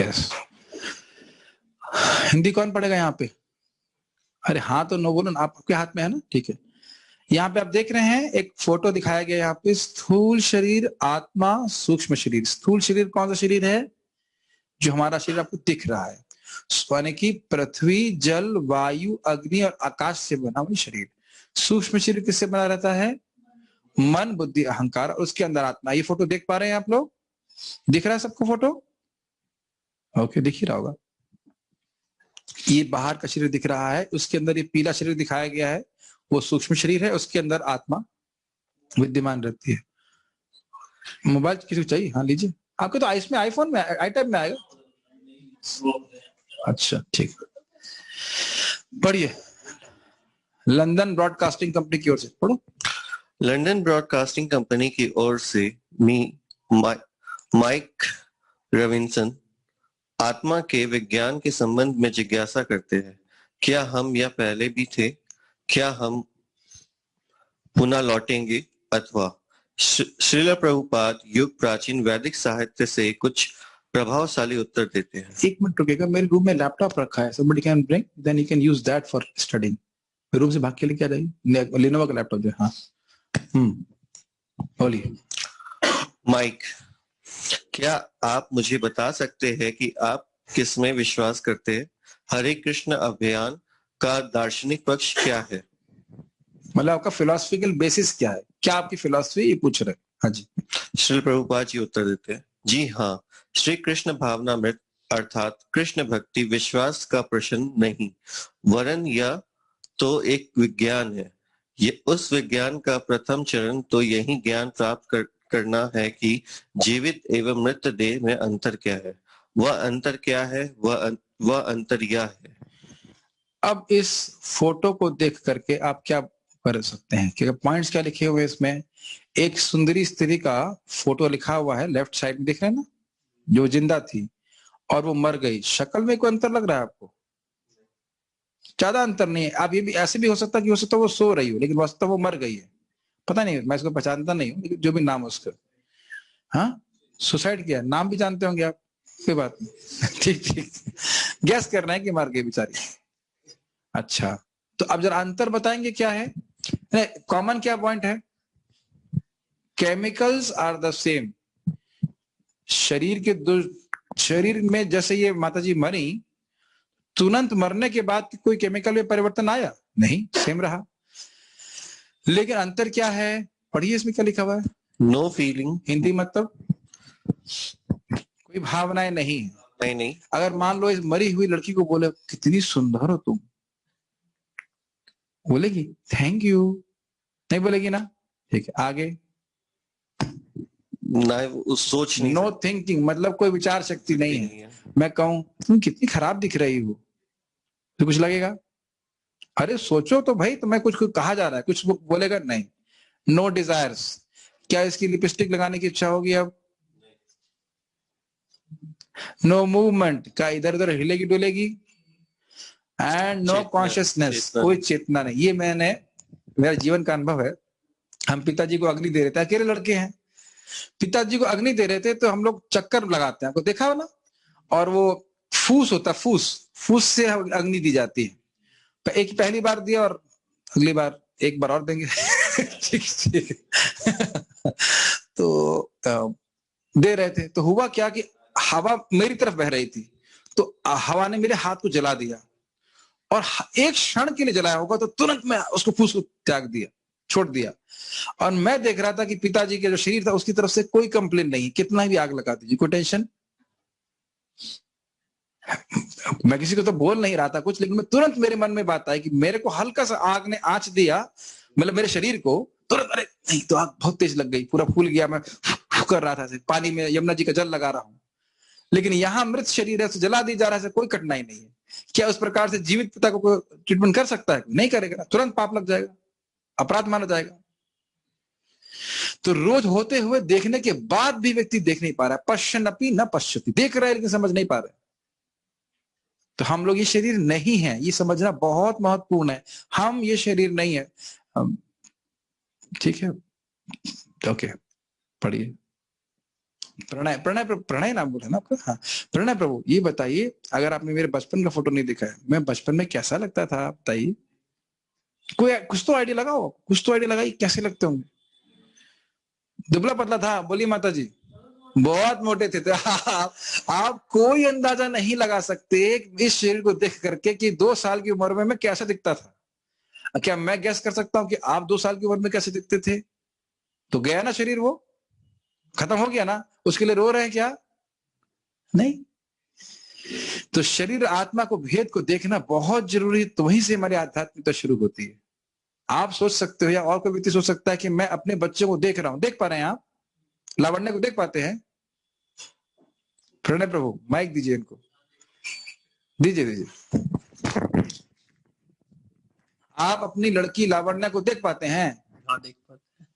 Yes. Hindi कौन पढ़ेगा यहाँ पे? अरे हाँ तो नो बोलो ना, आपके हाथ में है ना, ठीक है। यहाँ पे आप देख रहे हैं एक फोटो दिखाया गया यहाँ पे, स्थूल शरीर, आत्मा, सूक्ष्म शरीर। स्थूल शरीर कौन सा शरीर है? जो हमारा शरीर आपको दिख रहा है, यानी कि पृथ्वी, जल, वायु, अग्नि और आकाश से बना हुआ शरीर। सूक्ष्म शरीर किससे बना रहता है? मन, बुद्धि, अहंकार, और उसके अंदर आत्मा। ये फोटो देख पा रहे हैं आप लोग? दिख रहा है सबको फोटो? ओके, दिख ही रहा होगा। ये बाहर का शरीर दिख रहा है, उसके अंदर ये पीला शरीर दिखाया गया है, वो सूक्ष्म शरीर है, उसके अंदर आत्मा विद्यमान रहती है। मोबाइल किसी को चाहिए? हाँ लीजिए। आपके तो इसमें आईफोन में, आई टाइप में आएगा। अच्छा ठीक, पढ़िए। लंदन ब्रॉडकास्टिंग कंपनी की ओर से पढ़ो। लंदन ब्रॉडकास्टिंग कंपनी की ओर से माइक रविंसन आत्मा के विज्ञान के संबंध में जिज्ञासा करते हैं। क्या हम यह पहले भी थे? क्या हम पुनः लौटेंगे? अथवा श्रील प्रभुपाद युग प्राचीन वैदिक साहित्य से कुछ प्रभावशाली उत्तर देते हैं। एक मिनट रुकेगा, मेरे रूम में लैपटॉप रखा है, somebody can bring, then you can use that for studying। Room से भाग के लेके आ जाइए, लेनोवो का लैपटॉप जो। हाँ बोलिए। माइक, क्या आप मुझे बता सकते हैं कि आप किसमें विश्वास करते हैं? हरे कृष्ण अभियान का दार्शनिक पक्ष क्या है? मतलब आपका फिलोसफिकल बेसिस क्या है? क्या आपकी फिलोसफी, ये पूछ रहे हैं। हाँ जी। श्री प्रभुपाद जी उत्तर देते हैं, जी हाँ, श्री कृष्ण भावनामृत अर्थात कृष्ण भक्ति विश्वास का प्रश्न नहीं, वरन यह तो एक विज्ञान है। ये उस विज्ञान का प्रथम चरण तो यही ज्ञान प्राप्त करना है कि जीवित एवं मृत देह में अंतर क्या है। वह अंतर क्या है? वह अंतर यह है। अब इस फोटो को देख करके आप क्या कर सकते हैं? क्योंकि पॉइंट्स क्या लिखे हुए इसमें? एक सुंदरी स्त्री का फोटो लिखा हुआ है, लेफ्ट साइड में दिख रहे हैं ना, जो जिंदा थी और वो मर गई। शक्ल में कोई अंतर लग रहा है आपको? ज्यादा अंतर नहीं है। आप ये भी ऐसे भी हो सकता कि हो सकता वो सो रही हो, लेकिन वास्तव वो मर गई है। पता नहीं, मैं इसको पहचानता नहीं हूँ, लेकिन जो भी नाम है उसका। हाँ, सुसाइड किया, नाम भी जानते होंगे आप, कोई बात नहीं। ठीक ठीक, गैस कर रहे हैं कि मर गई बेचारी। अच्छा, तो अब जरा अंतर बताएंगे क्या है? कॉमन क्या पॉइंट है? Chemicals are the same. शरीर में जैसे ये माताजी मरी, तुरंत मरने के बाद कोई केमिकल में परिवर्तन आया? नहीं, सेम रहा। लेकिन अंतर क्या है? पढ़िए इसमें क्या लिखा हुआ है। Know feeling. हिंदी मतलब कोई भावनाएं नहीं। नहीं। अगर मान लो इस मरी हुई लड़की को बोले कितनी सुंदर हो तुम, बोलेगी थैंक यू? नहीं बोलेगी ना। ठीक है, आगे। ना सोच नहीं। नो थिंकिंग मतलब कोई विचार शक्ति नहीं है। मैं कहूं तुम कितनी खराब दिख रही हो, तो कुछ लगेगा? अरे सोचो तो भाई, तुम्हें कुछ कहा जा रहा है, कुछ बोलेगा? नहीं। No desires. क्या इसकी लिपस्टिक लगाने की इच्छा होगी अब? नो मूवमेंट, क्या इधर उधर हिलेगी डुलेगी? एंड नो कॉन्शियसनेस, कोई चेतना नहीं। ये मेरा जीवन का अनुभव है। हम पिताजी को अग्नि दे रहे थे, अकेले लड़के हैं, पिताजी को अग्नि दे रहे थे, तो हम लोग चक्कर लगाते हैं, आपको देखा हो ना, और वो फूस होता, फूस से अग्नि दी जाती है। एक पहली बार दिया और अगली बार एक बार और देंगे। ठीक। तो दे रहे थे, तो हुआ क्या कि हवा मेरी तरफ बह रही थी, तो हवा ने मेरे हाथ को जला दिया, और एक क्षण के लिए जलाया होगा, तो तुरंत मैं उसको फूस को त्याग दिया, छोड़ दिया। और मैं देख रहा था कि पिताजी के जो शरीर था उसकी तरफ से कोई कंप्लेन नहीं, कितना भी आग लगा दीजिए, कोई टेंशन। मैं किसी को तो बोल नहीं रहा था कुछ, लेकिन मैं तुरंत मेरे मन में बात आई कि मेरे को हल्का सा आग ने आंच दिया, मतलब मेरे शरीर को तुरंत, अरे नहीं तो आग बहुत तेज लग गई, पूरा फूल गया, मैं कर रहा था पानी में यमुना जी का जल लगा रहा हूं। लेकिन यहाँ मृत शरीर है, जला दी जा रहा है, कोई कठिनाई नहीं है। क्या उस प्रकार से जीवित पिता को ट्रीटमेंट कर सकता है? नहीं करेगा, तुरंत पाप लग जाएगा, अपराध माना जाएगा। तो रोज होते हुए देखने के बाद भी व्यक्ति देख नहीं पा रहा है। पश्यन्नपि न पश्यति, देख रहा है लेकिन समझ नहीं पा रहा है। तो हम लोग ये शरीर नहीं है, ये समझना बहुत महत्वपूर्ण है। हम ये शरीर नहीं है। ठीक है, ओके, पढ़िए। प्रणय प्रणय प्रणय नाम बोला ना आपका? हाँ, प्रणय प्रभु, ये बताइए, अगर आपने मेरे बचपन का फोटो नहीं देखा है, मैं बचपन में कैसा लगता था आप बताइए? कोई कुछ तो आइडिया लगाओ, कुछ तो आइडिया लगाइए, कैसे लगते होंगे? दुबला पतला था, बोलिए माता जी। बहुत मोटे थे तो आप कोई अंदाजा नहीं लगा सकते इस शरीर को देख करके कि 2 साल की उम्र में मैं कैसा दिखता था। क्या मैं गैस कर सकता हूं कि आप 2 साल की उम्र में कैसे दिखते थे? तो गया ना शरीर, वो खत्म हो गया ना, उसके लिए रो रहे हैं क्या? नहीं। तो शरीर आत्मा को भेद को देखना बहुत जरूरी है, तो वहीं से हमारी आध्यात्मिकता शुरू होती है। आप सोच सकते हो या और कोई व्यक्ति सोच सकता है कि मैं अपने बच्चे को देख रहा हूं, देख पा रहे हैं आप लावण्य को देख पाते हैं? प्रणय प्रभु माइक दीजिए इनको, दीजिए दीजिए। आप अपनी लड़की लावण्य को देख पाते हैं? हाँ देख पाते हैं।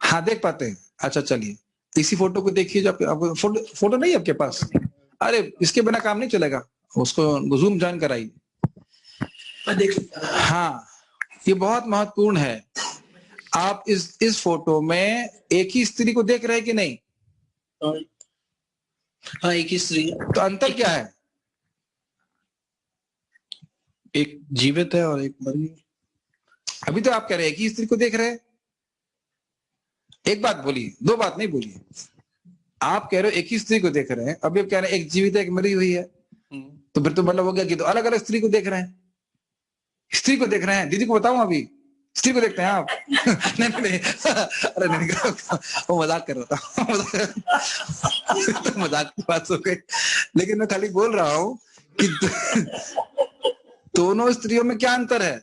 हाँ देख पाते हैं। अच्छा चलिए, इसी फोटो को देखिए जो आपके फोटो नहीं है आपके पास? अरे इसके बिना काम नहीं चलेगा, उसको जूम ज्वाइन कराइए। हाँ, ये बहुत महत्वपूर्ण है। आप इस फोटो में एक ही स्त्री को देख रहे हैं कि नहीं? हाँ एक ही स्त्री है। तो अंतर क्या है? एक जीवित है और एक मरी है। अभी तो आप कह रहे हैं एक ही स्त्री को देख रहे हैं। एक बात बोलिए, दो बात नहीं बोलिए। आप कह रहे हो एक ही स्त्री को देख रहे हैं, अभी आप कह रहे हैं एक जीवित है एक मरी हुई है, तो फिर तो मतलब हो गया कि तो अलग अलग स्त्री को देख रहे हैं। स्त्री को देख रहे हैं, दीदी को बताऊं अभी स्त्री को देखते हैं आप? नहीं नहीं नहीं, अरे नहीं, वो मजाक कर रहा था। तो मजाक की बात हो गई, लेकिन मैं खाली बोल रहा हूं कि दोनों स्त्रियों में क्या अंतर है?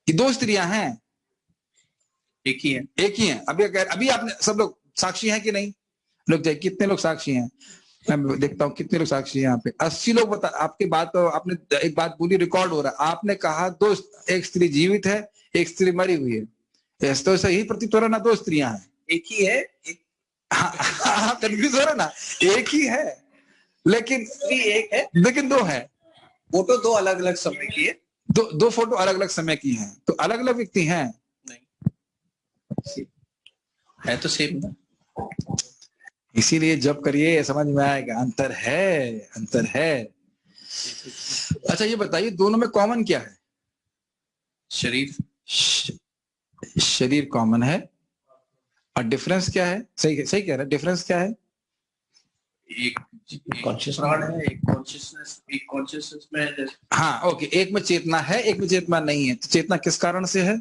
कि दो स्त्रियां हैं, एक ही है। एक ही है। अभी आपने सब लोग साक्षी हैं कि नहीं? लोग जाए कितने लोग साक्षी हैं? मैं देखता हूँ कितने लोग साक्षी हैं यहाँ पे। 80 लोग बता, आपकी बात तो आपने एक बात बोली रिकॉर्ड हो रहा है, आपने कहा एक स्त्री जीवित है एक स्त्री मरी हुई है, तो सही प्रतीत हो रहा ना दो स्त्रियां हैं? एक ही है। हाँ कंफ्यूज हो रहा ना, एक ही है लेकिन एक है लेकिन दो है। फोटो दो अलग अलग समय की है। दो फोटो अलग अलग समय की हैं, तो अलग अलग व्यक्ति हैं? नहीं है तो सेम ना। इसीलिए जब करिए समझ में आएगा, अंतर है, अंतर है। अच्छा ये बताइए दोनों में कॉमन क्या है? शरीर। शरीर कॉमन है, और डिफरेंस क्या है? सही सही कह रहे हैं, डिफरेंस क्या है? एक कॉन्शियस प्राण है, एक कॉन्शियसनेस में है। हाँ ओके, एक में चेतना है एक में चेतना नहीं है, तो चेतना किस कारण से है?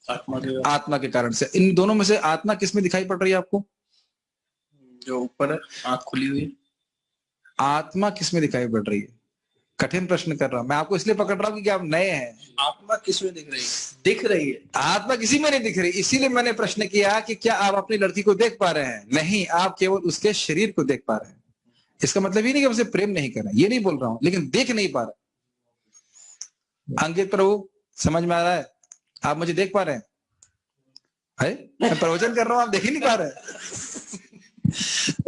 आत्मा के कारण से। इन दोनों में से आत्मा किस में दिखाई पड़ रही है आपको? जो ऊपर है, आंख खुली हुई। आत्मा किस में दिखाई पड़ रही है? कठिन प्रश्न कर रहा हूं मैं आपको, इसलिए पकड़ रहा हूं कि आप नए हैं। आत्मा किस में दिख रही है? दिख रही है। आत्मा किसी में नहीं दिख रही, इसीलिए मैंने प्रश्न किया कि क्या आप अपनी लड़की को देख पा रहे हैं? नहीं, आप केवल उसके शरीर को देख पा रहे हैं। इसका मतलब ये नहीं कि उसे प्रेम नहीं कर रहे हैं, ये नहीं बोल रहा हूं, लेकिन देख नहीं पा रहे। अंकित प्रभु समझ में आ रहा है? आप मुझे देख पा रहे हैं? मैं प्रवचन कर रहा हूं, आप देख ही नहीं पा रहे।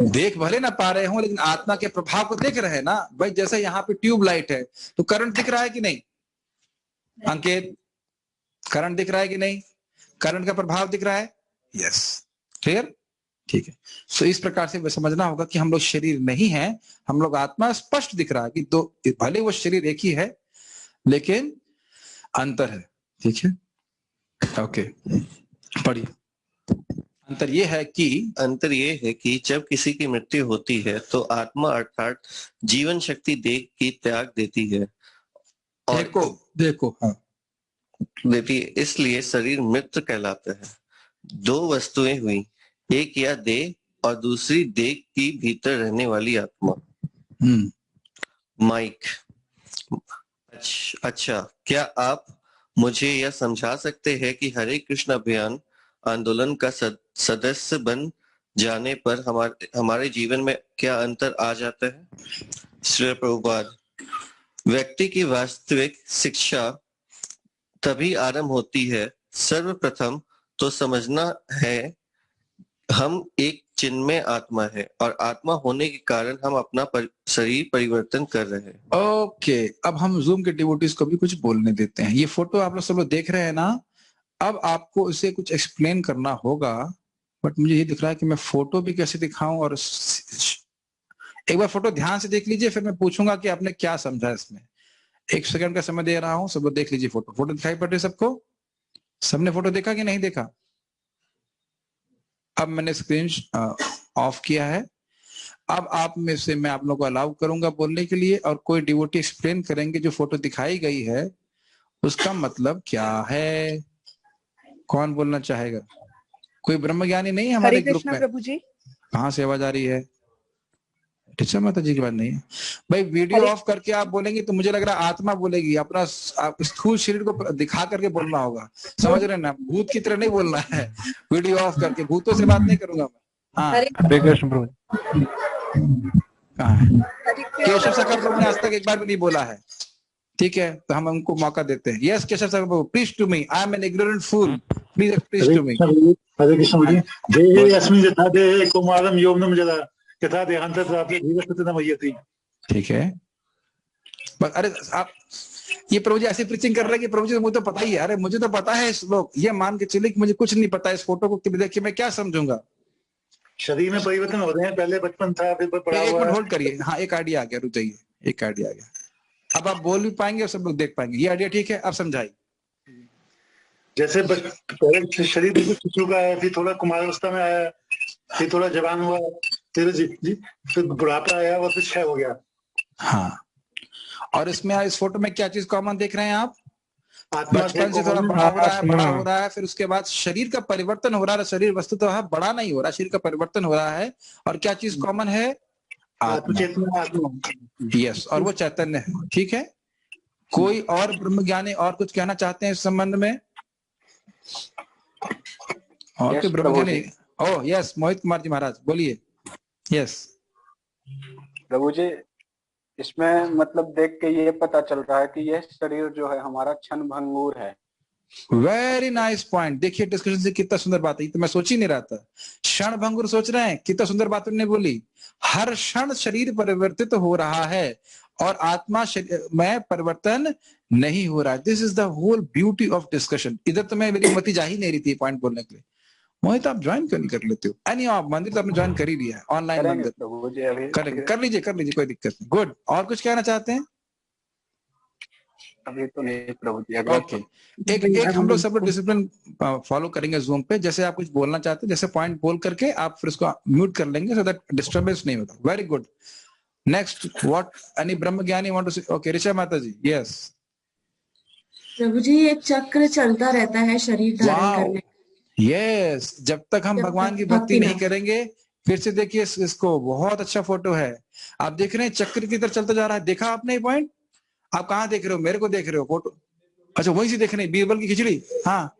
देख भले ना पा रहे हो, लेकिन आत्मा के प्रभाव को देख रहे हैं ना भाई। जैसे यहाँ पे ट्यूब लाइट है, तो करंट दिख रहा है कि नहीं? अंकित, करंट दिख रहा है कि नहीं? करंट का प्रभाव दिख रहा है? यस, क्लियर, ठीक है। सो इस प्रकार से समझना होगा कि हम लोग शरीर नहीं है, हम लोग आत्मा। स्पष्ट दिख रहा है कि दो, भले वो शरीर एक ही है लेकिन अंतर है, ठीक है? ओके, पढ़िए। अंतर ये है कि जब किसी की मृत्यु होती है तो आत्मा अर्थात जीवन शक्ति देह की त्याग देती है और देखो हाँ, देती है, इसलिए शरीर मृत कहलाता है। दो वस्तुएं हुई, एक या देह और दूसरी देह की भीतर रहने वाली आत्मा। माइक। अच्छा, क्या आप मुझे यह समझा सकते हैं कि हरे कृष्ण अभियान आंदोलन का सदस्य बन जाने पर हमारे जीवन में क्या अंतर आ जाता है? श्री प्रभुपाद, व्यक्ति की वास्तविक शिक्षा तभी आरंभ होती है, सर्वप्रथम तो समझना है हम एक चिन्मय आत्मा है और आत्मा होने के कारण हम अपना शरीर परिवर्तन कर रहे हैं। ओके, अब हम जूम के डिवोटीज को भी कुछ बोलने देते हैं। ये फोटो आप लोग सब लोग देख रहे हैं ना, अब आपको इसे कुछ एक्सप्लेन करना होगा बट मुझे ये दिख रहा है कि मैं फोटो भी कैसे दिखाऊं, और एक बार फोटो ध्यान से देख लीजिए, फिर मैं पूछूंगा कि आपने क्या समझा इसमें। 1 सेकंड का समय दे रहा हूं, सब लोग देख लीजिए। फोटो फोटो दिखाई पड़ रही है सबको? सबने फोटो देखा कि नहीं देखा? अब मैंने स्क्रीन ऑफ किया है। अब आप में से मैं आप लोगों को अलाउ करूंगा बोलने के लिए, और कोई डिवोटी एक्सप्लेन करेंगे जो फोटो दिखाई गई है उसका मतलब क्या है। कौन बोलना चाहेगा? कोई ब्रह्मज्ञानी नहीं है हरे हमारे ग्रुप कृष्णा में? प्रभु जी। कहाँ से आवाज आ रही है? टीचर माता जी की बात नहीं है भाई। वीडियो हरे ऑफ करके आप बोलेंगे तो मुझे लग रहा है आत्मा बोलेगी, अपना आप स्थूल शरीर को दिखा करके बोलना होगा, समझ रहे हैं ना? भूत की तरह नहीं बोलना है। वीडियो ऑफ करके भूतों से बात नहीं करूंगा मैं। हाँ, हरे हरे कृष्ण प्रभु। कहाँ है? हरे केशव कृष्णा सखा प्रभु ने आज तक एक बार भी नहीं बोला है, ठीक है? तो हम उनको मौका देते हैं। यस केशव सखा प्रभु, please to me, I am an ignorant fool, please please to me. Hare Krishna ji. देहे अस्मिन् यथा देहे कौमारं यौवनं जरा यथा देहान्तं प्राप्ते धीरस्थितिं न मह्यति। ठीक है, बस अरे आप ये प्रभु जी ऐसे प्रीचिंग कर रहे हैं कि प्रभु जी मुझे तो पता ही है। अरे मुझे तो पता है, इस लोग ये मान के चले कि मुझे कुछ नहीं पता, इस फोटो को देख के मैं क्या समझूंगा? शरीर में परिवर्तन हो रहे हैं, पहले बचपन था, फिर बड़ा एक हुआ मिनट है। होल्ड करिए। हाँ, एक आइडिया आ गया, रुक जाइए, एक आइडिया आ गया। अब आप बोल भी पाएंगे और सब लोग देख पाएंगे। ये आइडिया ठीक है? अब समझाइए। जैसे पहले शरीर बिल्कुल शिशु का है, फिर थोड़ा कुमारावस्था में आया, फिर थोड़ा जवान हुआ, फिर बुढ़ापा आया और फिर क्षय हो गया। हाँ, और इसमें इस फोटो में क्या चीज कॉमन देख रहे हैं आप? आत्मा बचपन से थोड़ा बड़ा हो रहा है, बड़ा हो रहा है, फिर उसके बाद शरीर का परिवर्तन हो रहा है। शरीर वस्तुतः बड़ा नहीं हो रहा, शरीर का परिवर्तन हो रहा है। और क्या चीज कॉमन है? आत्मा। चेतना आत्मा। यस, और वो चैतन्य है। ठीक है, कोई और ब्रह्मज्ञानी और कुछ कहना चाहते हैं इस संबंध में? और कोई ब्रह्मज्ञानी? ओह यस, मोहित कुमार जी महाराज बोलिए। यस प्रभु जी, इसमें मतलब देख के ये पता चल रहा है कि यह शरीर जो है हमारा क्षण भंगुर है। Very nice point. देखिए डिस्कशन से कितना सुंदर बात है, ये तो मैं सोच ही नहीं रहा था। क्षण भंगुर सोच रहे हैं, कितना सुंदर बात उन्होंने बोली। हर क्षण शरीर परिवर्तित हो रहा है और आत्मा में परिवर्तन नहीं हो रहा है। This is the whole beauty of discussion. इधर तो मैं मेरी मति जा ही नहीं रही थी पॉइंट बोलने के लिए। मोहित आप ज्वाइन कर लेते हो? नहीं, आप मंदिर तो आपने ज्वाइन कर ही लिया है, ऑनलाइन करेंगे मंदिर प्रभु जी, अभी करेंगे। कर लीजिए कोई दिक्कत नहीं। गुड। और कुछ कहना चाहते हैं? अभी तो नहीं प्रभु जी। ओके, एक हम लोग सब लोग डिसिप्लिन फॉलो करेंगे जूम पे। जैसे आप कुछ बोलना चाहते हैं, जैसे पॉइंट बोल करके आप फिर उसको म्यूट कर लेंगे, सो दैट डिस्टर्बेंस नहीं होता। Very good. Next, what any ब्रह्मज्ञानी वांट टू से? ओके, ऋषा माता जी। यस प्रभु जी, एक चक्र चलता रहता है शरीर धारण करने। यस, जब तक हम जब भगवान तक की भक्ति भक्ति नहीं ना- करेंगे। फिर से देखिए इसको, बहुत अच्छा फोटो है। आप देख रहे हैं चक्र की तरफ चलता जा रहा है। देखा आपने ये पॉइंट? आप कहाँ देख रहे हो? मेरे को देख रहे हो फोटो? अच्छा, वहीं से देख रहे हैं बीरबल की खिचड़ी। हाँ,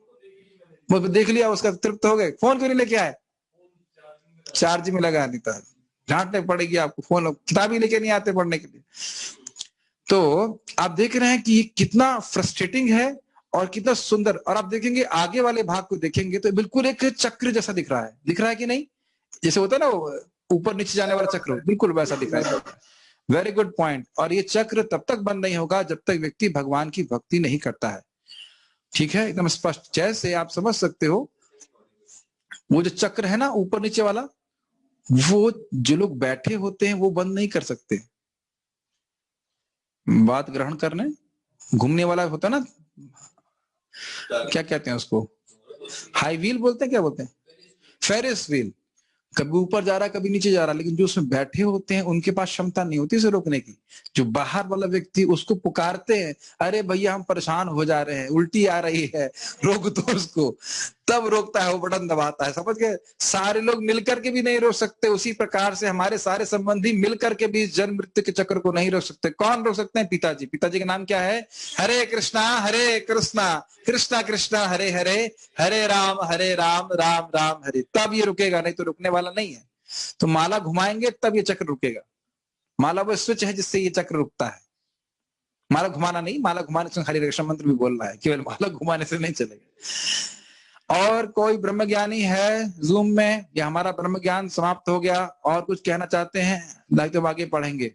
वो देख लिया, उसका तृप्त हो गए। फोन क्यों नहीं लेके आए? चार्ज में लगा नहीं था। डांटने पड़ेगी आपको। फोन किताब ही लेके नहीं आते पढ़ने के लिए। तो आप देख रहे हैं कि ये कितना फ्रस्ट्रेटिंग है और कितना सुंदर। और आप देखेंगे आगे वाले भाग को देखेंगे तो बिल्कुल एक चक्र जैसा दिख रहा है कि नहीं? जैसे होता है ना ऊपर नीचे जाने वाला चक्र, बिल्कुल वैसा दिख रहा है। Very good point. और ये चक्र तब तक बंद नहीं होगा जब तक व्यक्ति भगवान की भक्ति नहीं करता है। ठीक है, एकदम स्पष्ट। जैसे आप समझ सकते हो, वो जो चक्र है ना ऊपर नीचे वाला, वो जो लोग बैठे होते हैं वो बंद नहीं कर सकते। बात ग्रहण करने घूमने वाला होता है ना, क्या कहते हैं उसको? हाई व्हील बोलते हैं, क्या बोलते हैं? Ferris wheel. कभी ऊपर जा रहा है, कभी नीचे जा रहा है, लेकिन जो उसमें बैठे होते हैं उनके पास क्षमता नहीं होती उसे रोकने की। जो बाहर वाला व्यक्ति उसको पुकारते हैं, अरे भैया हम परेशान हो जा रहे हैं, उल्टी आ रही है, रोक दो उसको। तब रोकता है, वो बटन दबाता है। समझ गए? सारे लोग मिलकर के भी नहीं रोक सकते। उसी प्रकार से हमारे सारे संबंधी मिलकर के भी जन्म मृत्यु के चक्र को नहीं रोक सकते। कौन रोक सकते हैं? पिताजी। पिताजी का नाम क्या है? हरे कृष्णा कृष्णा कृष्णा हरे हरे, हरे राम राम राम हरे। तब ये रुकेगा, नहीं तो रुकने वाला नहीं है। तो माला घुमाएंगे तब ये चक्र रुकेगा। माला वो स्विच है जिससे ये चक्र रुकता है। माला घुमाना नहीं, माला घुमाने से हरे कृष्ण मंत्र भी बोल रहा है, केवल माला घुमाने से नहीं चलेगा। और कोई ब्रह्मज्ञानी है जूम में? या हमारा ब्रह्म ज्ञान समाप्त हो गया? और कुछ कहना चाहते हैं? लाइक तो आगे पढ़ेंगे।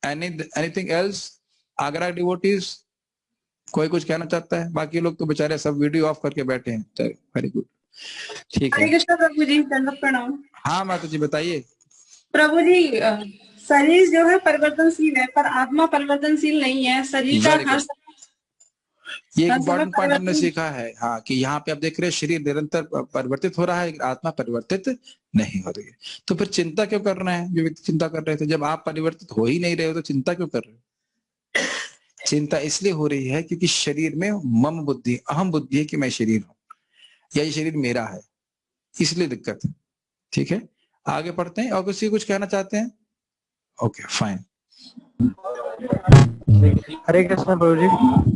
Anything else? आगरा डिवोटीज कोई कुछ कहना चाहता है? बाकी लोग तो बेचारे सब वीडियो ऑफ करके बैठे हैं। Very good. ठीक हरे है। कृष्ण प्रभु जी, दंडवत प्रणाम। हाँ माता जी बताइए। प्रभु जी, शरीर जो है परिवर्तनशील है पर आत्मा परिवर्तनशील नहीं है। शरीर का वेरी हर गुड, ये एक हर समय इम्पोर्टेंट पॉइंट हमने परिवर्तन। सीखा है। हाँ, कि यहाँ पे आप देख रहे हैं शरीर निरंतर परिवर्तित हो रहा है, आत्मा परिवर्तित नहीं हो रही है। तो फिर चिंता क्यों कर रहे हैं जो व्यक्ति चिंता कर रहे थे? जब आप परिवर्तित हो ही नहीं रहे हो तो चिंता क्यों कर रहे हो? चिंता इसलिए हो रही है क्योंकि शरीर में मम बुद्धि, अहम बुद्धि है कि मैं शरीर हूं या ये शरीर मेरा है, इसलिए दिक्कत है। ठीक है, आगे पढ़ते हैं। और किसी कुछ कहना चाहते हैं? Okay fine. हरे कृष्ण प्रभु जी।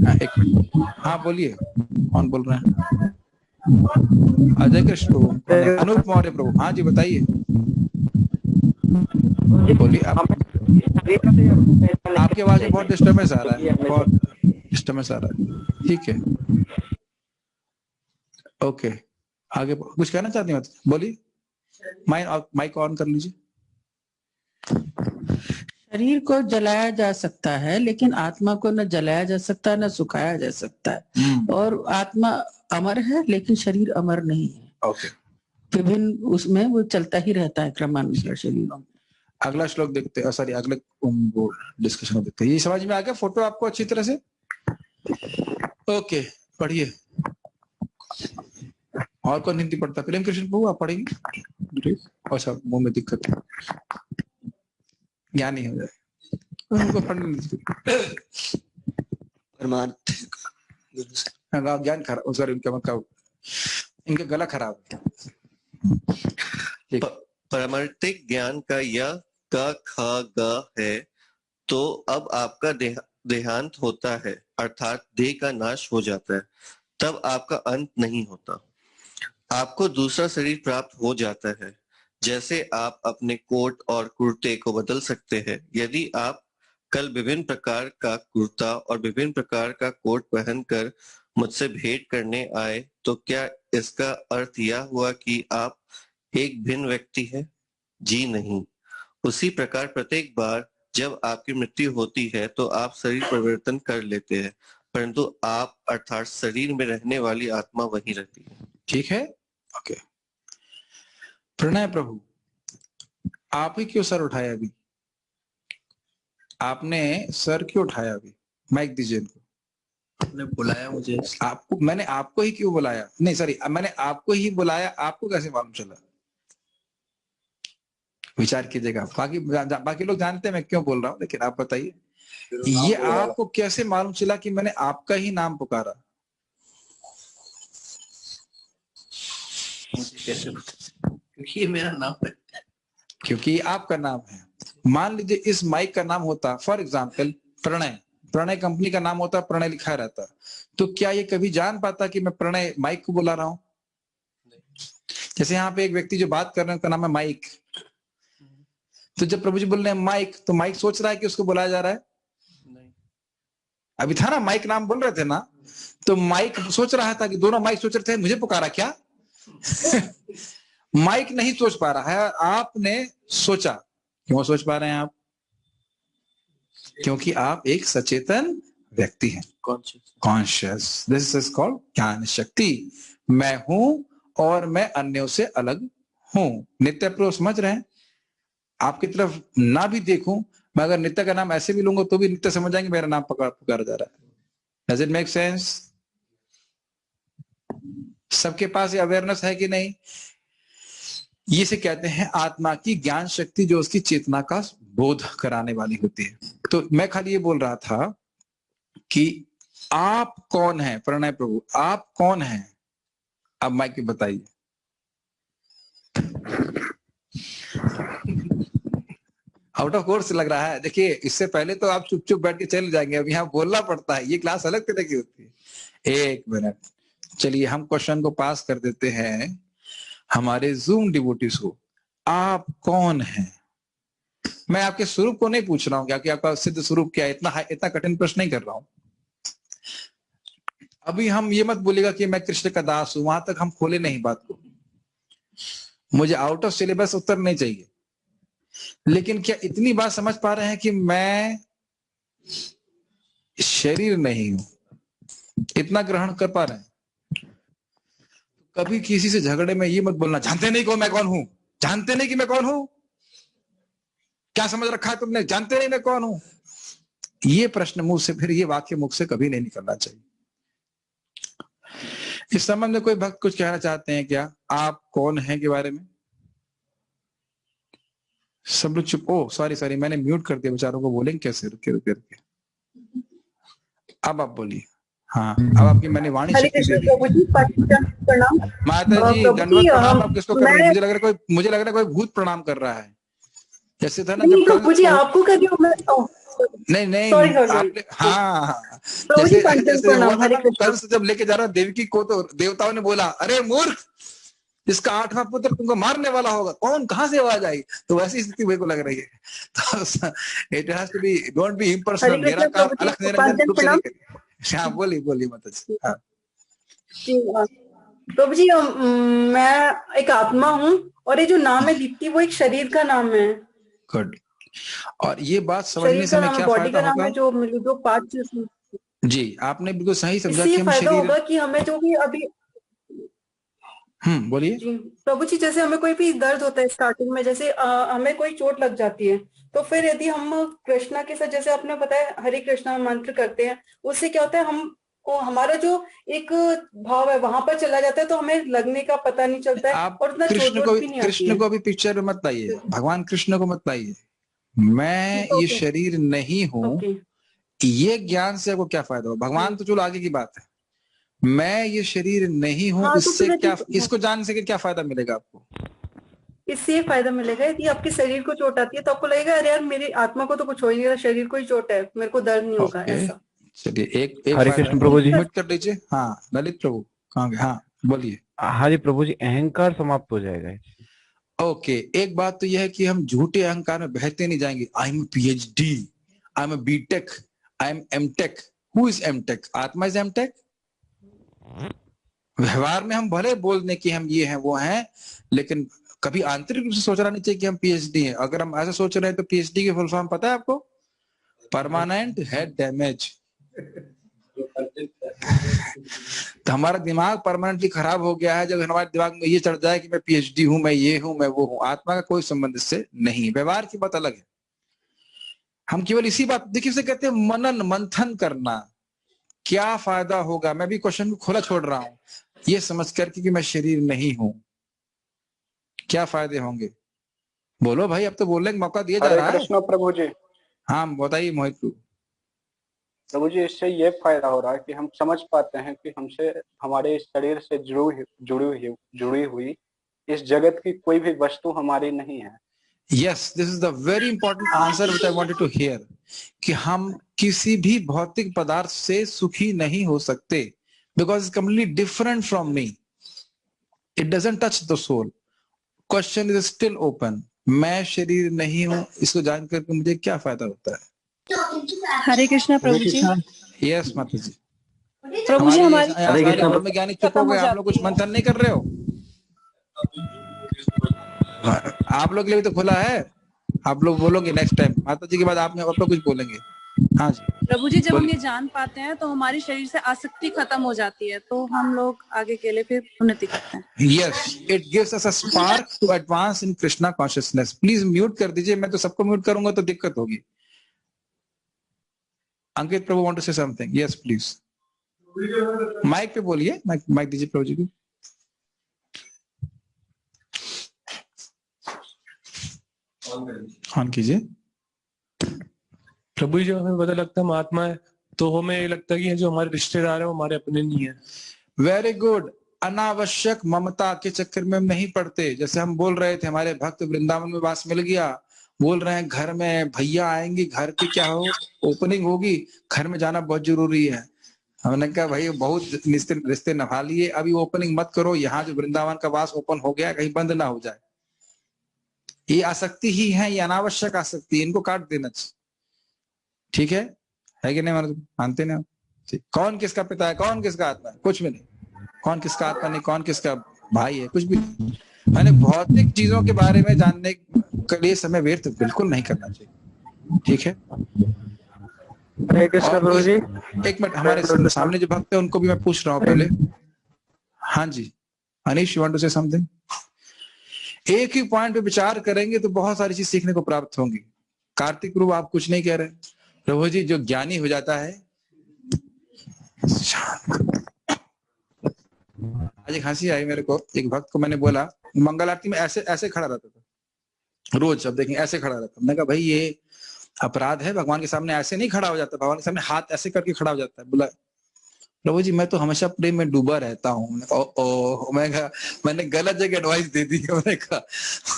हाँ, एक मिनट। हाँ बोलिए, कौन बोल रहे हैं? अजय कृष्ण प्रभु कौन है? अनूप मौर्य प्रभु। हाँ जी बताइए, बोलिए आप। आपकी आवाज में बहुत डिस्टर्बेंस आ रहा है, बहुत डिस्टर्बेंस आ रहा है। ठीक है, ओके, आगे कुछ कहना चाहती हैं? बोलिए, माइक ऑन कर लीजिए। शरीर को जलाया जा सकता है लेकिन आत्मा को न जलाया जा सकता न सुखाया जा सकता है। और आत्मा अमर है लेकिन शरीर अमर नहीं है। ओके, विभिन्न उसमें वो चलता ही रहता है क्रमानुसार शरीरों में। अगला श्लोक देखते हैं, सॉरी अगले वो डिस्कशन देखते हैं। ये समझ में आ गया फोटो आपको अच्छी तरह से? ओके, पढ़िए। और कौन हिंदी पढ़ता? प्रेम कृष्ण प्रभु आप पढ़ेंगे? अच्छा, मुंह में दिक्कत है, ज्ञान नहीं हो जाए उनको पढ़ने। परमार्थ ज्ञान खराब, सॉरी इनका गला खराब है। परमार्थिक ज्ञान का यह का खा गा है तो अब आपका देहांत होता है, अर्थात देह का नाश हो जाता है, तब आपका अंत नहीं होता। आपको दूसरा शरीर प्राप्त हो जाता है। जैसे आप अपने कोट और कुर्ते को बदल सकते हैं। यदि आप कल विभिन्न प्रकार का कुर्ता और विभिन्न प्रकार का कोट पहनकर मुझसे भेंट करने आए तो क्या इसका अर्थ यह हुआ कि आप एक भिन्न व्यक्ति है? जी नहीं। उसी प्रकार प्रत्येक बार जब आपकी मृत्यु होती है तो आप शरीर परिवर्तन कर लेते हैं, परंतु आप अर्थात शरीर में रहने वाली आत्मा वही रहती है। ठीक है, ओके। प्रणय प्रभु, आप ही क्यों सर उठाया? अभी आपने सर क्यों उठाया? अभी माइक दीजिए इनको। आपने बुलाया मुझे। आपको, मैंने आपको ही क्यों बुलाया? नहीं सॉरी, मैंने आपको ही बुलाया, आपको कैसे मालूम चला? विचार कीजिएगा। बाकी लोग जानते हैं मैं क्यों बोल रहा हूँ, लेकिन आप बताइए ये आपको कैसे मालूम चला कि मैंने आपका ही नाम पुकारा? मुझे कैसे पता? क्योंकि ये मेरा नाम है। क्योंकि आपका नाम है। मान लीजिए इस माइक का नाम होता for example Pranay, Pranay company का नाम होता, प्रणय लिखा रहता, तो क्या ये कभी जान पाता कि मैं प्रणय माइक को बुला रहा हूं? जैसे यहाँ पे एक व्यक्ति जो बात कर रहे हैं उनका नाम है माइक, तो जब प्रभु जी बोल रहे हैं माइक, तो माइक सोच रहा है कि उसको बुलाया जा रहा है? नहीं। अभी था ना, माइक नाम बोल रहे थे ना, तो माइक सोच रहा था कि दोनों माइक सोच रहे थे मुझे पुकारा क्या? माइक नहीं सोच पा रहा है, आपने सोचा। क्यों सोच पा रहे हैं आप? क्योंकि आप एक सचेतन व्यक्ति हैं, कॉन्शियस। दिस इज कॉल्ड ज्ञान शक्ति। मैं हूं और मैं अन्यों से अलग हूं। नित्य प्रभु समझ रहे हैं? आपकी तरफ ना भी देखूं, मैं अगर नित्य का नाम ऐसे भी लूंगा तो भी नित्य समझ जाएंगे मेरा नाम पुकारा जा रहा है। Does it make sense? सबके पास ये अवेयरनेस है कि नहीं? ये से कहते हैं आत्मा की ज्ञान शक्ति, जो उसकी चेतना का बोध कराने वाली होती है। तो मैं खाली ये बोल रहा था कि आप कौन हैं? प्रणय प्रभु, आप कौन हैं? अब माइक पे बताइए। आउट ऑफ कोर्स लग रहा है। देखिए, इससे पहले तो आप चुप चुप बैठ के चले जाएंगे, अब यहाँ बोलना पड़ता है। ये क्लास अलग तरह की होती है। एक मिनट, चलिए हम क्वेश्चन को पास कर देते हैं हमारे जूम डिवोटीज को। आप कौन हैं? मैं आपके स्वरूप को नहीं पूछ रहा हूं कि आपका सिद्ध स्वरूप क्या है, इतना कठिन प्रश्न नहीं कर रहा हूं। अभी हम ये मत बोलेगा कि मैं कृष्ण का दास हूं, वहां तक हम खोले नहीं बात को। मुझे आउट ऑफ सिलेबस उत्तर नहीं चाहिए, लेकिन क्या इतनी बात समझ पा रहे हैं कि मैं शरीर नहीं हूं? इतना ग्रहण कर पा रहे हैं? कभी किसी से झगड़े में ये मत बोलना, जानते नहीं को मैं कौन हूं, जानते नहीं कि मैं कौन हूं, क्या समझ रखा है तुमने, जानते नहीं मैं कौन हूं। ये प्रश्न मुंह से, फिर ये वाक्य मुख से कभी नहीं निकलना चाहिए। इस संबंध में कोई भक्त कुछ कहना चाहते हैं क्या, आप कौन हैं के बारे में? सब लोग चुप। ओ सॉरी मैंने म्यूट कर दिया, बेचारों को बोलेंगे कैसे, रुके रुके रुके, अब आप बोलिए। हाँ, अब आपकी मैंने वाणी हरे शक्ति कृष्ण दे दी। प्रभु जी, प्रणाम। माता जी प्रभु दंडवत जी, प्रणाम। आप किसको कर रही है? मैं मुझे लग रहा है कोई भूत प्रणाम कर रहा है, जैसे था ना नहीं, जब कल प्रभु जी आपको कर रही हूँ मैं। नहीं सॉरी आपने, हाँ प्रभु जी, जैसे पंचम जैसे हुआ प्रणाम। था हरे ना, कृष्ण। कंस जब लेके जा रहा देवकी को, तो देवताओं ने बोला अरे मूर्ख, इसका 8वां पुत्र तुमको मारने वाला होगा, कौन कहां से आवाज आई। तो वैसी स्थिति मेरे को लग रही है। तो it has to be, don't be impersonal. Hare मेरा कृष्ण काम प्रभु जी, अलग निरंजन पंचम रूप से प्रणाम। नहीं करिए। हाँ बोलिए माता जी। हाँ प्रभु जी, मैं एक आत्मा हूँ और ये जो नाम है दीप्ति, वो एक शरीर का नाम है। गुड। और ये बात समझने शरीर से का हमें नाम है, क्या बॉडी फायदा का नाम होगा? है, जो 5। जी आपने बिल्कुल सही समझा इससे ये कि हम फायदा शरीर। होगा कि हमें जो भी अभी, बोलिए। जी प्रभु जी, जैसे हमें कोई भी दर्द होता है स्टार्टिंग में, जैसे हमें कोई चोट लग जाती है, तो फिर यदि हम कृष्णा के साथ, जैसे आपने बताया हरे कृष्णा मंत्र करते हैं, उससे क्या होता है, हम को हमारा जो एक भाव है वहां पर चला जाता है, तो हमें लगने का पता नहीं चलता है आप और उतना चोट कृष्ण वोट भी नहीं आती कृष्ण है। को भी पिक्चर में मत लाइए, भगवान कृष्ण को मत लाइए। मैं ये ओके शरीर नहीं हूं, ओके। ये ज्ञान से आपको क्या फायदा हो? भगवान तो चलो आगे की बात है, मैं ये शरीर नहीं हूं, हाँ, तो इससे फिर क्या, इसको जानने से क्या फायदा मिलेगा आपको? इससे ये फायदा मिलेगा, यदि आपके शरीर को चोट आती है तो आपको लगेगा अरे यार, मेरी आत्मा को तो कुछ हो ही नहीं रहा, शरीर को ही चोट है, मेरे को दर्द नहीं होगा, ओके ऐसा। चलिए, एक हरे फायदा कृष्ण प्रभु जी। म्यूट कर दीजिए। हाँ ललित प्रभु कहाँ गए? हाँ बोलिए। हाँ जी प्रभु जी, अहंकार समाप्त हो जाएगा। ओके, एक बात तो यह है कि हम झूठे अहंकार में बहते नहीं जाएंगे। I am PhD, I am B Tech, I am M Tech. Who is M Tech? आत्मा इज एमटेक। व्यवहार में हम भले बोल दें कि हम ये हैं वो हैं, लेकिन कभी आंतरिक रूप से सोचना नहीं चाहिए कि हम PhD हैं। अगर हम ऐसा सोच रहे हैं तो PhD की फुल फॉर्म पता है आपको? Permanent head damage. तो हमारा दिमाग परमानेंटली खराब हो गया है जब हमारे दिमाग में ये चढ़ जाए कि मैं PhD हूं, मैं ये हूं, मैं वो हूं। आत्मा का कोई संबंध इससे नहीं। व्यवहार की बात अलग है। हम केवल इसी बात, देखिए इसे कहते हैं मनन मंथन करना। क्या फायदा होगा? मैं भी क्वेश्चन को खुला छोड़ रहा हूं, ये समझ करके कि मैं शरीर नहीं हूं, क्या फायदे होंगे? बोलो भाई, अब तो बोलने का मौका दिया जा हरे रहा है। कृष्ण प्रभु जी। हाँ बताइए मोहित प्रभु। प्रभु जी, इससे ये फायदा हो रहा है कि हम समझ पाते हैं कि हमसे, हमारे शरीर से जुड़ी हुई इस जगत की कोई भी वस्तु हमारी नहीं है। Yes, this is the very important answer which I wanted to hear, कि हम किसी भी भौतिक पदार्थ से सुखी नहीं हो सकते, because it's completely different from me. It doesn't touch the soul. Question is still open. मैं शरीर नहीं हूं, इसको जान करके मुझे क्या फायदा होता है? हरे कृष्णा प्रभु जी। Yes माता जी। प्रभु जी, हमारी हमारे ज्ञानी चुप हो गए, आप लोग कुछ मंथन नहीं कर रहे हो। आप लोग के लिए भी तो खुला है, आप लोग बोलोगे नेक्स्ट टाइम। माता जी के बाद आप लोग कुछ बोलेंगे। हाँ जी प्रभु जी, जब हम ये जान पाते हैं तो हमारी शरीर से आसक्ति खत्म हो जाती है, तो हम लोग आगे के लिए फिर उन्नति करते हैं। Yes, it gives us a spark to advance in Krishna consciousness. Please mute कर दीजिए, मैं तो सबको म्यूट करूंगा तो दिक्कत होगी। अंकित प्रभु want to say something. Yes please, mike पे बोलिए, माइक दीजिए प्रभु जी को। ऑन कीजिए। प्रभु जी, जब हमें पता लगता है हम आत्मा है, तो हमें ये लगता है कि जो हमारे रिश्तेदार है वो हमारे अपने नहीं है। Very good. अनावश्यक ममता के चक्कर में हम नहीं पड़ते। जैसे हम बोल रहे थे, हमारे भक्त वृंदावन में वास मिल गया, बोल रहे हैं घर में भैया आएंगे, घर की क्या हो ओपनिंग होगी, घर में जाना बहुत जरूरी है। हमने कहा भाई बहुत रिश्ते निभा लिए, अभी ओपनिंग मत करो, यहाँ जो वृंदावन का वास ओपन हो गया कहीं बंद ना हो जाए। ये आसक्ति ही है, ये अनावश्यक आसक्ति, इनको काट देना चाहिए। ठीक है कि नहीं? मानते नहीं? कौन किसका पिता है, कौन किसका आत्मा है? कुछ भी नहीं। कौन किसका आत्मा नहीं, कौन किसका भाई है, कुछ भी नहीं। मैंने भौतिक चीजों के बारे में जानने के लिए समय व्यर्थ बिल्कुल नहीं करना चाहिए। ठीक है? हरे कृष्ण प्रभु जी। एक मिनट, हमारे सामने जो भक्त है उनको भी मैं पूछ रहा हूँ पहले। हाँ जी Anish, you want to say something? एक ही पॉइंट पे विचार करेंगे तो बहुत सारी चीज सीखने को प्राप्त होंगी। कार्तिक प्रभु, आप कुछ नहीं कह रहे? प्रभु जी, जो ज्ञानी हो जाता है, आज एक हंसी आई मेरे को, एक भक्त को मैंने बोला, मंगल आरती में ऐसे ऐसे खड़ा रहता था रोज, अब देखें ऐसे खड़ा रहता। मैंने कहा भाई ये अपराध है, भगवान के सामने ऐसे नहीं खड़ा हो जाता, भगवान के सामने हाथ ऐसे करके खड़ा हो जाता है। बोला प्रभु जी मैं तो हमेशा प्रेम में डूबा रहता हूँ। मैंने गलत जगह एडवाइस दे दी। मैंने कहा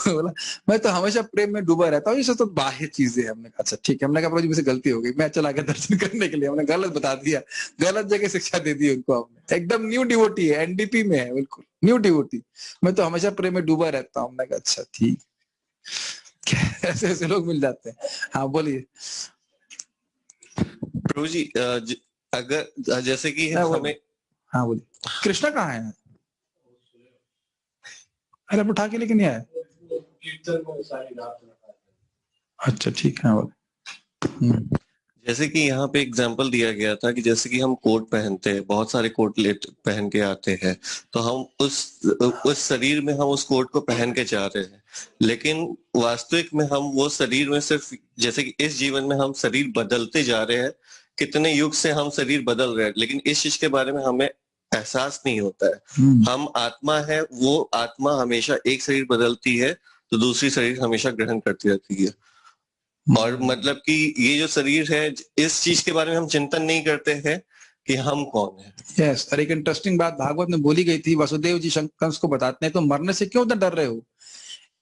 बोला मैं तो हमेशा प्रेम में डूबा रहता हूँ, ये सब तो बाह्य चीजें है। हमने कहा अच्छा ठीक है। हमने कहा प्रभु जी मुझसे गलती हो गई, मैं चला गया दर्शन करने के लिए, हमने गलत बता दिया, गलत जगह शिक्षा दे दी उनको। हमने एकदम न्यू डिवोटी है, एनडीपी में है, बिल्कुल न्यू डिवोटी, मैं तो हमेशा प्रेम में डूबा रहता हूँ। हमने कहा अच्छा ठीक, ऐसे ऐसे लोग मिल जाते हैं। हाँ बोलिए प्रभु जी, अगर जैसे कि हमें, हाँ बोलिए। कृष्णा कहाँ है? अरे अब उठा के लेके नहीं आया? अच्छा ठीक है। जैसे कि यहाँ पे एग्जाम्पल दिया गया था कि जैसे कि हम कोट पहनते हैं, बहुत सारे कोट पहन के आते हैं, तो हम उस शरीर में हम उस कोट को पहन के जा रहे हैं, लेकिन वास्तविक में हम वो शरीर में सिर्फ, जैसे कि इस जीवन में हम शरीर बदलते जा रहे हैं, कितने युग से हम शरीर बदल रहे हैं, लेकिन इस चीज के बारे में हमें एहसास नहीं होता है। हम आत्मा है, वो आत्मा हमेशा एक शरीर बदलती है तो दूसरी शरीर हमेशा ग्रहण करती रहती है। और मतलब कि ये जो शरीर है, इस चीज के बारे में हम चिंतन नहीं करते हैं कि हम कौन है। यस, और एक इंटरेस्टिंग बात भागवत में बोली गई थी, वसुदेव जी कंस को बताते हैं तो मरने से क्यों डर रहे हो?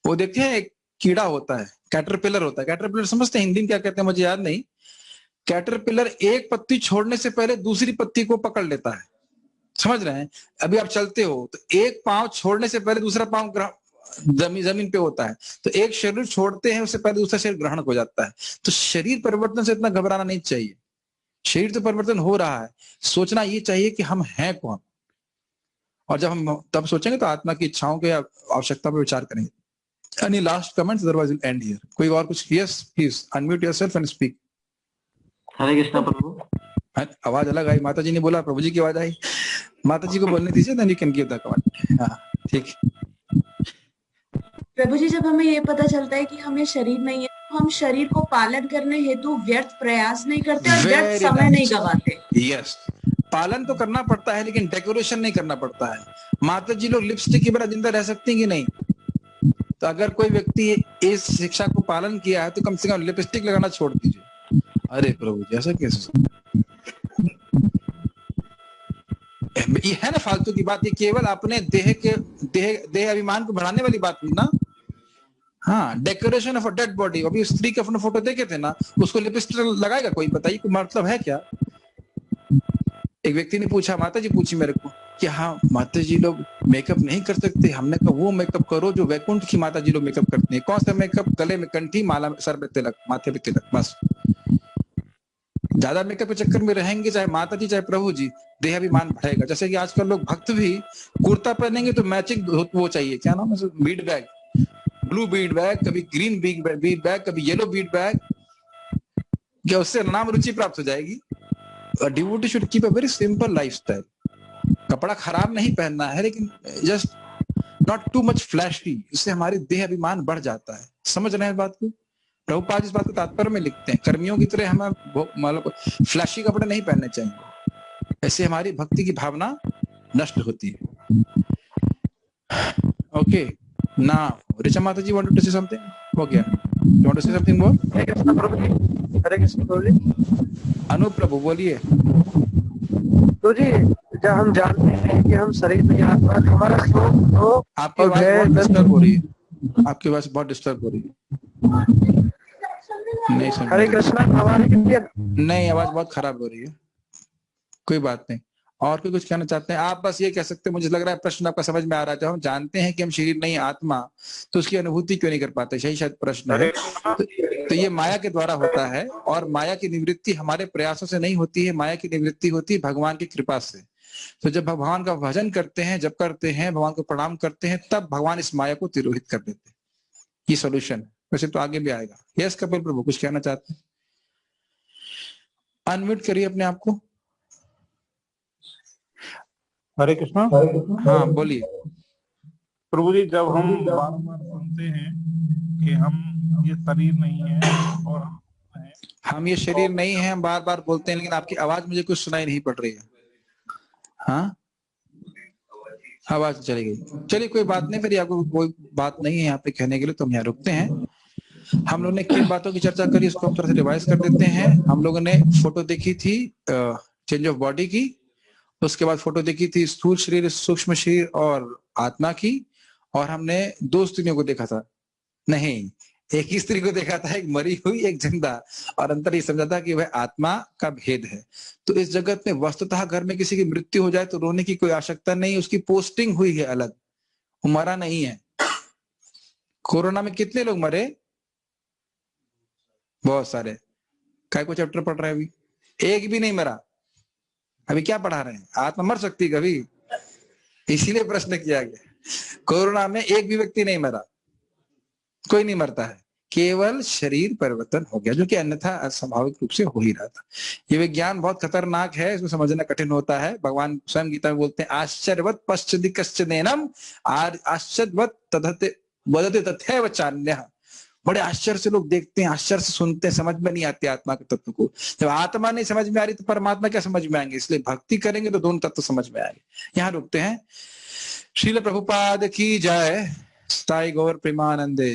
वो देखते हैं एक कीड़ा होता है, कैटरपिलर होता है। कैटरपिलर समझते हैं हिंदी में क्या कहते हैं मुझे याद नहीं। कैटरपिलर एक पत्ती छोड़ने से पहले दूसरी पत्ती को पकड़ लेता है, समझ रहे हैं? अभी आप चलते हो तो एक पांव छोड़ने से पहले दूसरा पांव जमीन पे होता है, तो एक शरीर छोड़ते हैं उससे पहले दूसरा शरीर ग्रहण हो जाता है। तो शरीर परिवर्तन से इतना घबराना नहीं चाहिए, शरीर तो परिवर्तन हो रहा है, सोचना ये चाहिए कि हम हैं कौन। और जब हम तब सोचेंगे तो आत्मा की इच्छाओं के आवश्यकता पर विचार करेंगे। Any last comments? Otherwise will end here. कोई और कुछ? Yes please unmute yourself and speak. Hare Krishna प्रभु। आवाज अलग आई, माता जी ने बोला, प्रभु जी की आवाज आई। माता जी को बोलने दीजिए, then you can give the comment. हाँ ठीक। प्रभु जी, जब हमें ये पता चलता है कि हमें शरीर नहीं है, तो हम शरीर को पालन करने हेतु व्यर्थ प्रयास नहीं करते और व्यर्थ समय नहीं गवाते। यस, पालन तो करना पड़ता है लेकिन डेकोरेशन नहीं करना पड़ता है। माता जी लोग लिपस्टिक के बिना जिंदा रह सकती कि नहीं? तो अगर कोई व्यक्ति इस शिक्षा को पालन किया है तो कम से कम लिपस्टिक लगाना छोड़ दीजिए। अरे प्रभु जी ऐसा कैसे? ये है ना फालतू की बात, ये केवल अपने देह अभिमान को बढ़ाने वाली बात हुई ना। हाँ, decoration of a dead body. अभी स्त्री के अपने फोटो देखे थे ना, उसको लिपस्टिक लगाएगा कोई? बताइए, कोई मतलब है क्या? एक व्यक्ति ने पूछा, माता जी पूछी मेरे को कि हाँ माता जी लोग मेकअप नहीं कर सकते। हमने कहा वो मेकअप करो जो वैकुंठ की माता जी लोग मेकअप करते हैं। कौन सा मेकअप? गले में कंठी, माला, सर पे तिलक, माथे पे तिलक, बस। ज्यादा मेकअप के चक्कर में रहेंगे, चाहे माता जी चाहे प्रभु जी, देह अभिमान बढ़ेगा। जैसे कि आजकल लोग भक्त भी कुर्ता पहनेंगे तो मैचिंग वो चाहिए, क्या नाम है, bead bag, blue bead bag, कभी ग्रीन बीड बैग, कभी येलो बीड बैग। क्या उससे नाम रुचि प्राप्त हो जाएगी? Devotee should keep a very simple lifestyle. कपड़ा खराब नहीं पहनना है, लेकिन just not too much flashy, इससे हमारी देह अभिमान बढ़ जाता है। समझ रहे हैं बात को? प्रभुपाद इस बात को तात्पर्य में लिखते हैं, कर्मियों की तरह हमें मतलब फ्लैशी कपड़े नहीं पहनने चाहिए, ऐसे हमारी भक्ति की भावना नष्ट होती है। ओके ना, ऋचा माता जी वांटेड टू से समथिंग? हो गया? You want to say something more? Hare Krishna प्रभु जी। हरे कृष्ण प्रभु जी। अनूप प्रभु बोलिए। तो जी, जब हम जानते हैं कि हम शरीर में आत्मा, हमारा शोक, आपकी आवाज बहुत डिस्टर्ब हो रही है, आपकी आवाज बहुत डिस्टर्ब हो रही है, नहीं सुन। हरे कृष्णा। नहीं, आवाज बहुत खराब हो रही है। कोई बात नहीं, और कोई कुछ कहना चाहते हैं? आप बस ये कह सकते हैं, मुझे लग रहा है प्रश्न आपका समझ में आ रहा है। जब हम जानते हैं कि हम शरीर नहीं आत्मा, तो उसकी अनुभूति क्यों नहीं कर पाते? यही शायद प्रश्न है। तो ये माया के द्वारा होता है, और माया की निवृत्ति हमारे प्रयासों से नहीं होती है, माया की निवृत्ति होती है भगवान की कृपा से। तो जब भगवान का भजन करते हैं, जब करते हैं, भगवान को प्रणाम करते हैं, तब भगवान इस माया को तिरोहित कर देते हैं। ये सोल्यूशन है, वैसे तो आगे भी आएगा। यस कपिल प्रभु, कुछ कहना चाहते हैं? अनम्यूट करिए अपने आप को। हरे कृष्णा। हाँ बोलिए। प्रभु जी जब हम बार बार सुनते हैं कि हम ये शरीर नहीं है और हम ये शरीर नहीं है, हम बार बार बोलते हैं, लेकिन आपकी आवाज मुझे कुछ सुनाई नहीं पड़ रही है। हाँ, आवाज चली गई। चलिए कोई बात नहीं, फिर आपको कोई बात नहीं है यहाँ पे कहने के लिए, तो हम यहाँ रुकते हैं। हम लोगों ने किन बातों की चर्चा करी उसको हम थोड़ा सा रिवाइज कर देते हैं। हम लोगों ने फोटो देखी थी चेंज ऑफ बॉडी की, उसके बाद फोटो देखी थी स्थूल शरीर, सूक्ष्म शरीर और आत्मा की, और हमने दो स्त्रियों को देखा था, नहीं एक ही स्त्री को देखा था, एक मरी हुई एक जिंदा, और अंतर ये समझा था कि वह आत्मा का भेद है। तो इस जगत में वस्तुतः घर में किसी की मृत्यु हो जाए तो रोने की कोई आवश्यकता नहीं, उसकी पोस्टिंग हुई है अलग, वो मरा नहीं है। कोरोना में कितने लोग मरे? बहुत सारे। काय को चैप्टर पढ़ रहे हैं अभी? एक भी नहीं मरा। अभी क्या पढ़ा रहे हैं? आत्मा मर सकती है कभी? इसीलिए प्रश्न किया गया। कोरोना में एक भी व्यक्ति नहीं मरा, कोई नहीं मरता है, केवल शरीर परिवर्तन हो गया, जो कि अन्यथा अस्वाभाविक रूप से हो ही रहा था। ये विज्ञान बहुत खतरनाक है, इसको समझना कठिन होता है। भगवान स्वयं गीता में बोलते हैं आश्चर्यवत पश्चदि कश्चिदेनम आश्चर्यवत तदते वदते तथैव चान्यः। बड़े आश्चर्य से लोग देखते हैं, आश्चर्य से सुनते हैं, समझ में नहीं आती आत्मा के तत्व को। जब आत्मा नहीं समझ में आ रही तो परमात्मा क्या समझ में आएंगे? इसलिए भक्ति करेंगे तो दोनों तत्व समझ में आएंगे। यहाँ रुकते हैं। श्रील प्रभुपाद की जय। साई गौर प्रेमानंदे।